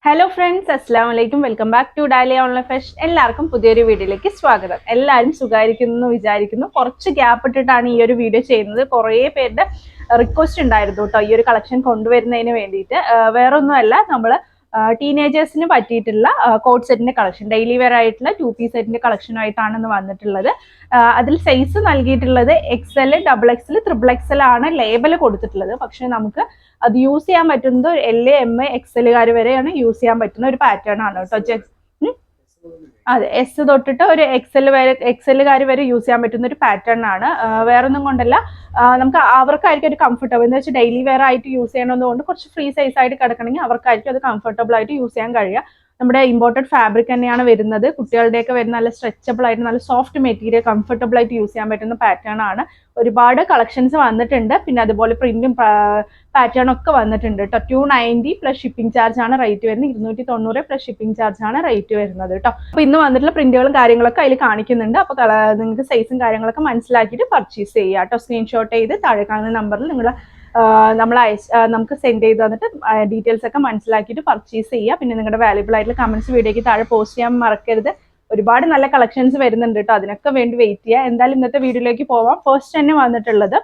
Hello friends, അസ്സാം വലൈക്കും. Welcome back to Dalia online fashion. എല്ലാവർക്കും പുതിയൊരു വീഡിയോയിലേക്ക് സ്വാഗതം. എല്ലാവരും സുഖമായിരിക്കുന്നു എന്ന് വിചാരിക്കുന്നു. കുറച്ച് ഗ്യാപ്പ് ഇട്ടിട്ടാണ് ഈ ഒരു വീഡിയോ ചെയ്യുന്നത്. കുറേ പേരുടെ റിക്വസ്റ്റ് ഉണ്ടായിരുന്നു കേട്ടോ ഈ ഒരു കളക്ഷൻ കൊണ്ടുവരുന്നതിന് വേണ്ടിയിട്ട്. വേറെ ഒന്നുമല്ല, നമ്മൾ ടീനേജേഴ്സിന് പറ്റിയിട്ടുള്ള കോട്ട് സെറ്റിന്റെ കളക്ഷൻ, ഡെയിലി വെയർ ആയിട്ടുള്ള 2 പീസ് സെറ്റിന്റെ കളക്ഷനുമായിട്ടാണ് ഇന്ന് വന്നിട്ടുള്ളത്. അതിൽ സൈസ് നൽകിയിട്ടുള്ളത് XL, XXL, XXL ആണ് ലേബൽ കൊടുത്തിട്ടുള്ളത്. പക്ഷെ നമുക്ക് അത് യൂസ് ചെയ്യാൻ പറ്റുന്നത് L, M, XL വരെയാണ് യൂസ് ചെയ്യാൻ പറ്റുന്ന ഒരു പാറ്റേൺ ആണ് കേട്ടോ. അതെ, S തൊട്ടിട്ട് ഒരു XL വരെ യൂസ് ചെയ്യാൻ പറ്റുന്ന ഒരു പാറ്റേൺ ആണ്. വേറൊന്നും കൊണ്ടല്ല, നമുക്ക് അവർക്കായിരിക്കും ഒരു കംഫർട്ടബിൾ എന്ന് വെച്ചാൽ ഡെയിലി വെയർ ആയിട്ട് യൂസ് ചെയ്യണമെന്നുകൊണ്ട് കുറച്ച് ഫ്രീ സൈസ് ആയിട്ട് കിടക്കണമെങ്കിൽ അവർക്കായിരിക്കും അത് കംഫർട്ടബിൾ ആയിട്ട് യൂസ് ചെയ്യാൻ കഴിയുക. നമ്മുടെ ഇമ്പോർട്ടഡ് ഫാബ്രിക് തന്നെയാണ് വരുന്നത്. കുട്ടികളുടെയൊക്കെ വരുന്ന നല്ല സ്ട്രെച്ചബിൾ ആയിട്ട് നല്ല സോഫ്റ്റ് മെറ്റീരിയൽ കംഫർട്ടബിൾ ആയിട്ട് യൂസ് ചെയ്യാൻ പറ്റുന്ന പാറ്റേൺ ആണ്. ഒരുപാട് കളക്ഷൻസ് വന്നിട്ടുണ്ട്. പിന്നെ അതുപോലെ പ്രിന്റും പാറ്റേൺ ഒക്കെ വന്നിട്ടുണ്ട് കേട്ടോ. 290 പ്ലസ് ഷിപ്പിംഗ് ചാർജ് ആണ് റേറ്റ് വരുന്നത്. 290 പ്ലസ് ഷിപ്പിംഗ് ചാർജ് ആണ് റേറ്റ് വരുന്നത് കേട്ടോ. അപ്പൊ ഇന്ന് വന്നിട്ടുള്ള പ്രിന്റുകളും കാര്യങ്ങളൊക്കെ അതിൽ കാണിക്കുന്നുണ്ട്. അപ്പൊ നിങ്ങൾക്ക് സൈസും കാര്യങ്ങളൊക്കെ മനസ്സിലാക്കിയിട്ട് പർച്ചേസ് ചെയ്യുക കേട്ടോ. സ്ക്രീൻഷോട്ട് ചെയ്ത് താഴെ കാണുന്ന നമ്പറിൽ നിങ്ങൾ നമുക്ക് സെൻഡ് ചെയ്ത് തന്നിട്ട് ഡീറ്റെയിൽസ് ഒക്കെ മനസ്സിലാക്കിയിട്ട് പർച്ചേസ് ചെയ്യുക. പിന്നെ നിങ്ങളുടെ വാല്യുബിൾ ആയിട്ടുള്ള കമന്റ്സ് വീഡിയോയ്ക്ക് താഴെ പോസ്റ്റ് ചെയ്യാൻ മറക്കരുത്. ഒരുപാട് നല്ല കളക്ഷൻസ് വരുന്നുണ്ട് കേട്ടോ. അതിനൊക്കെ വേണ്ടി വെയിറ്റ് ചെയ്യുക. എന്തായാലും ഇന്നത്തെ വീഡിയോയിലേക്ക് പോവാം. ഫസ്റ്റ് തന്നെ വന്നിട്ടുള്ളത്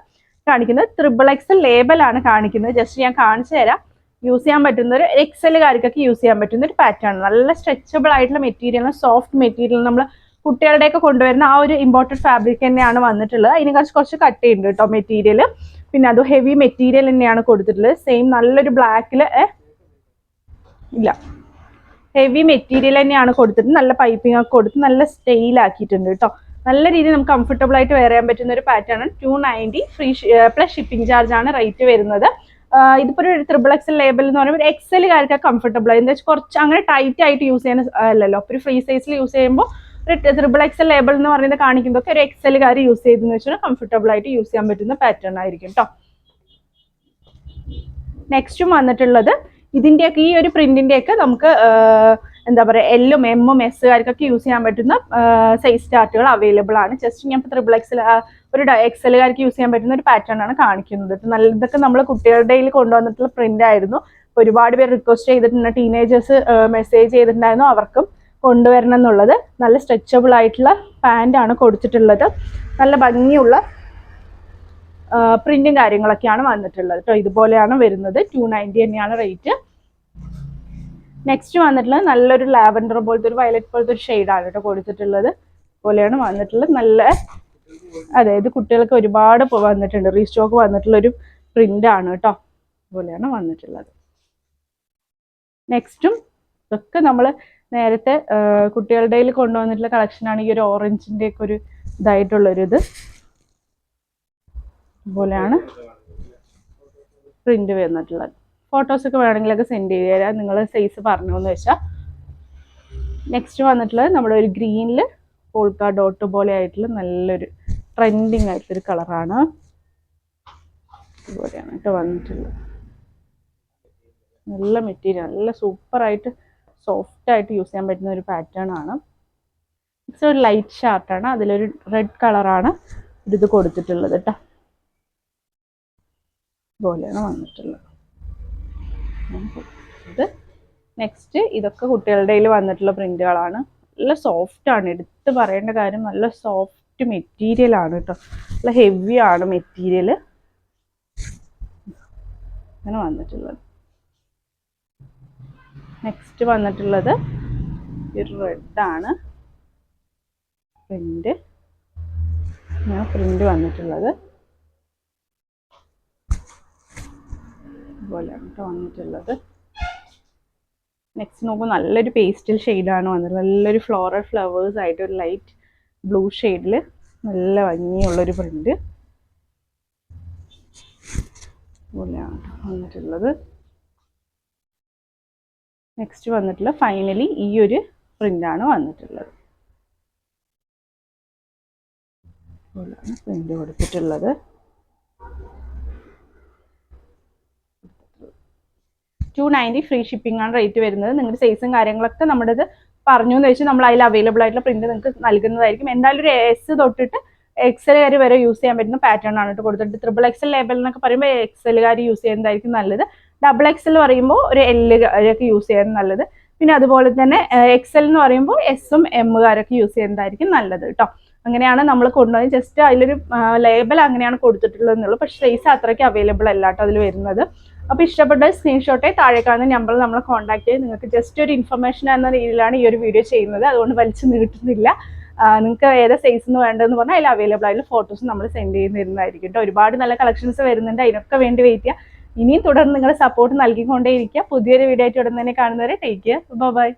കാണിക്കുന്നത് XXL ലേബലാണ് കാണിക്കുന്നത്. ജസ്റ്റ് ഞാൻ കാണിച്ചു തരാം. യൂസ് ചെയ്യാൻ പറ്റുന്ന ഒരു XLകാർക്കൊക്കെ യൂസ് ചെയ്യാൻ പറ്റുന്ന ഒരു പാറ്റേൺ. നല്ല സ്ട്രെച്ചബിൾ ആയിട്ടുള്ള മെറ്റീരിയൽ, സോഫ്റ്റ് മെറ്റീരിയൽ, നമ്മൾ കുട്ടികളുടെയൊക്കെ കൊണ്ടുവരുന്ന ആ ഒരു ഇമ്പോർട്ടഡ് ഫാബ്രിക് തന്നെയാണ് വന്നിട്ടുള്ളത്. അതിന് കുറച്ച് കട്ട് ചെയ്യുന്നുണ്ട് കേട്ടോ മെറ്റീരിയൽ. പിന്നെ അത് ഹെവി മെറ്റീരിയൽ തന്നെയാണ് കൊടുത്തിട്ടുള്ളത്. സെയിം നല്ലൊരു ബ്ലാക്കില് ഇല്ല, ഹെവി മെറ്റീരിയൽ തന്നെയാണ് കൊടുത്തിട്ട് നല്ല പൈപ്പിംഗ് ഒക്കെ കൊടുത്ത് നല്ല സ്റ്റൈൽ ആക്കിയിട്ടുണ്ട് കേട്ടോ. നല്ല രീതിയിൽ നമുക്ക് കംഫർട്ടബിൾ ആയിട്ട് വെയർ ചെയ്യാൻ പറ്റുന്ന ഒരു പാറ്റേൺ ആണ്. 290 ഫ്രീ പ്ലസ് ഷിപ്പിംഗ് ചാർജ് ആണ് റേറ്റ് വരുന്നത്. ഇതിപ്പോ ഒരു XXL ലേബൽ എന്ന് പറയുമ്പോൾ XLകാർക്ക് കംഫർട്ടബിൾ ആയി, എന്താ വെച്ചാൽ കുറച്ച് അങ്ങനെ ടൈറ്റ് ആയിട്ട് യൂസ് ചെയ്യാൻ അല്ലല്ലോ. ഒരു ഫ്രീ സൈസിൽ യൂസ് ചെയ്യുമ്പോൾ ഒരു XXL ലേബൽ എന്ന് പറയുന്നത് കാണിക്കുന്നതൊക്കെ ഒരു XLകാർ യൂസ് ചെയ്തെന്ന് വെച്ചാൽ കംഫർട്ടബിൾ ആയിട്ട് യൂസ് ചെയ്യാൻ പറ്റുന്ന പാറ്റേൺ ആയിരിക്കും കേട്ടോ. നെക്സ്റ്റും വന്നിട്ടുള്ളത് ഇതിന്റെയൊക്കെ ഈ ഒരു പ്രിന്റിന്റെയൊക്കെ നമുക്ക് എന്താ പറയുക L, M, Sകാർക്കൊക്കെ യൂസ് ചെയ്യാൻ പറ്റുന്ന സൈസ് ചാർട്ടുകൾ അവൈലബിൾ ആണ്. ജസ്റ്റ് ഞാൻ XXL ഒരു XLകാർക്ക് യൂസ് ചെയ്യാൻ പറ്റുന്ന ഒരു പാറ്റേൺ ആണ് കാണിക്കുന്നത്. നല്ല ഇതൊക്കെ നമ്മൾ കുട്ടികളുടെ കൊണ്ടുവന്നിട്ടുള്ള പ്രിന്റ് ആയിരുന്നു. ഒരുപാട് പേര് റിക്വസ്റ്റ് ചെയ്തിട്ടുണ്ട്, ടീനേജേഴ്സ് മെസ്സേജ് ചെയ്തിട്ടുണ്ടായിരുന്നു അവർക്കും കൊണ്ടുവരണം എന്നുള്ളത്. നല്ല സ്ട്രെച്ചബിൾ ആയിട്ടുള്ള പാന്റ് ആണ് കൊടുത്തിട്ടുള്ളത്. നല്ല ഭംഗിയുള്ള പ്രിന്റും കാര്യങ്ങളൊക്കെയാണ് വന്നിട്ടുള്ളത് കേട്ടോ. ഇതുപോലെയാണ് വരുന്നത്. 290 തന്നെയാണ് റേറ്റ്. നെക്സ്റ്റ് വന്നിട്ടുള്ളത് നല്ലൊരു ലാവൻഡർ പോലത്തെ ഒരു വയലറ്റ് പോലത്തെ ഒരു ഷെയ്ഡാണ് കേട്ടോ കൊടുത്തിട്ടുള്ളത്. പോലെയാണ് വന്നിട്ടുള്ളത്. നല്ല അതായത് കുട്ടികൾക്ക് ഒരുപാട് വന്നിട്ടുണ്ട്, റീസ്റ്റോക്ക് വന്നിട്ടുള്ള ഒരു പ്രിന്റ് ആണ് കേട്ടോ. പോലെയാണ് വന്നിട്ടുള്ളത്. നെക്സ്റ്റും ഇതൊക്കെ നമ്മൾ നേരത്തെ കുട്ടികളുടെ കൊണ്ടുവന്നിട്ടുള്ള കളക്ഷനാണ്. ഈ ഒരു ഓറഞ്ചിന്റെ ഒക്കെ ഒരു ഇതായിട്ടുള്ളൊരു പോലെയാണ് പ്രിന്റ് വന്നിട്ടുള്ളത്. ഫോട്ടോസൊക്കെ വേണമെങ്കിലൊക്കെ സെൻഡ് ചെയ്ത് തരാം, നിങ്ങൾ സൈസ് പറഞ്ഞോന്ന് വെച്ചാൽ. നെക്സ്റ്റ് വന്നിട്ടുള്ളത് നമ്മുടെ ഒരു ഗ്രീനിൽ പോൾക്ക ഡോട്ട് പോലെ ആയിട്ടുള്ള നല്ലൊരു ട്രെൻഡിങ് ആയിട്ടുള്ളൊരു കളറാണ്. ഇതുപോലെയാണ് കേട്ടോ വന്നിട്ടുള്ളത്. നല്ല മെറ്റീരിയൽ, നല്ല സൂപ്പറായിട്ട് സോഫ്റ്റ് ആയിട്ട് യൂസ് ചെയ്യാൻ പറ്റുന്ന ഒരു പാറ്റേൺ ആണ്. നെക്സ്റ്റ് ഒരു ലൈറ്റ് ഷാർട്ടാണ്, അതിലൊരു റെഡ് കളറാണ് ഇത് കൊടുത്തിട്ടുള്ളത് കേട്ടോ. പോലെയാണ് വന്നിട്ടുള്ളത് ഇത്. നെക്സ്റ്റ് ഇതൊക്കെ കുട്ടികളുടെ വന്നിട്ടുള്ള പ്രിന്റുകളാണ്. നല്ല സോഫ്റ്റ് ആണ്, എടുത്ത് പറയേണ്ട കാര്യം. നല്ല സോഫ്റ്റ് മെറ്റീരിയൽ ആണ് കേട്ടോ. നല്ല ഹെവി ആണ് മെറ്റീരിയൽ. അങ്ങനെ വന്നിട്ടുള്ളത്. നെക്സ്റ്റ് വന്നിട്ടുള്ളത് ഒരു റെഡാണ് പ്രിന്റ്. പ്രിന്റ് വന്നിട്ടുള്ളത് പോലെയാണ് കേട്ടോ വന്നിട്ടുള്ളത്. നെക്സ്റ്റ് നോക്കൂ, നല്ലൊരു പേസ്റ്റൽ ഷെയ്ഡാണ് വന്നിട്ടുള്ളത്. നല്ലൊരു ഫ്ലോറൽ ഫ്ലവേഴ്സ് ആയിട്ട് ഒരു ലൈറ്റ് ബ്ലൂ ഷെയ്ഡിൽ നല്ല ഭംഗിയുള്ളൊരു പ്രിന്റ് പോലെയാണ് വന്നിട്ടുള്ളത്. നെക്സ്റ്റ് വന്നിട്ടുള്ള ഫൈനലി ഈ ഒരു പ്രിന്റാണ് വന്നിട്ടുള്ളത്. പോലെയാണ് പ്രിന്റ് കൊടുത്തിട്ടുള്ളത്. 290 ഫ്രീ ഷിപ്പിംഗ് ആണ് റേറ്റ് വരുന്നത്. നിങ്ങളുടെ സൈസും കാര്യങ്ങളൊക്കെ നമ്മുടെ ഇത് പറഞ്ഞു എന്ന് വെച്ചാൽ നമ്മൾ അതിൽ അവൈലബിൾ ആയിട്ടുള്ള പ്രിന്റ് നിങ്ങൾക്ക് നൽകുന്നതായിരിക്കും. എന്തായാലും ഒരു S തൊട്ടിട്ട് XL വരെ യൂസ് ചെയ്യാൻ പറ്റുന്ന പാറ്റേൺ ആണ് കൊടുത്തിട്ട്. XXL ലേബൽ എന്നൊക്കെ പറയുമ്പോൾ XLകാർ യൂസ് ചെയ്യുന്നതായിരിക്കും നല്ലത്. ഡബിൾ എക്സൽ എന്ന് പറയുമ്പോൾ ഒരു എല്ലുകാരൊക്കെ യൂസ് ചെയ്യാൻ നല്ലത്. പിന്നെ അതുപോലെ തന്നെ എക്സൽ എന്ന് പറയുമ്പോൾ എസും എമ്മുകാരൊക്കെ യൂസ് ചെയ്യുന്നതായിരിക്കും നല്ലത് കേട്ടോ. അങ്ങനെയാണ് നമ്മൾ കൊണ്ടുപോയി, ജസ്റ്റ് അതിലൊരു ലേബൽ അങ്ങനെയാണ് കൊടുത്തിട്ടുള്ളത് എന്നുള്ളൂ. പക്ഷേ സൈസ് അത്രയ്ക്ക് അവൈലബിൾ അല്ല കേട്ടോ അതിൽ വരുന്നത്. അപ്പോൾ ഇഷ്ടപ്പെട്ട സ്ക്രീൻഷോട്ടെ താഴെ കാണുന്ന നമ്പറിൽ നമ്മളെ കോൺടാക്ട് ചെയ്ത് നിങ്ങൾക്ക് ജസ്റ്റ് ഒരു ഇൻഫർമേഷൻ എന്ന രീതിയിലാണ് ഈ ഒരു വീഡിയോ ചെയ്യുന്നത്. അതുകൊണ്ട് വലിച്ചു നീട്ടുന്നില്ല. നിങ്ങൾക്ക് ഏതാ സൈസ് എന്ന് വേണ്ടതെന്ന് പറഞ്ഞാൽ അതിൽ അവൈലബിൾ ആയിട്ടുള്ള ഫോട്ടോസ് നമ്മൾ സെൻഡ് ചെയ്ത് തരുന്നതായിരിക്കും കേട്ടോ. ഒരുപാട് നല്ല കളക്ഷൻസ് വരുന്നുണ്ട്, അതിനൊക്കെ വേണ്ടി വെയിറ്റ് ചെയ്യുക. ഇനിയും തുടർന്ന് നിങ്ങളുടെ സപ്പോർട്ട് നൽകിക്കൊണ്ടേയിരിക്കുക. പുതിയൊരു വീഡിയോ ആയിട്ട് ഉടൻ തന്നെ കാണുന്നവരെ ടേക്ക് കെയർ, ബൈ.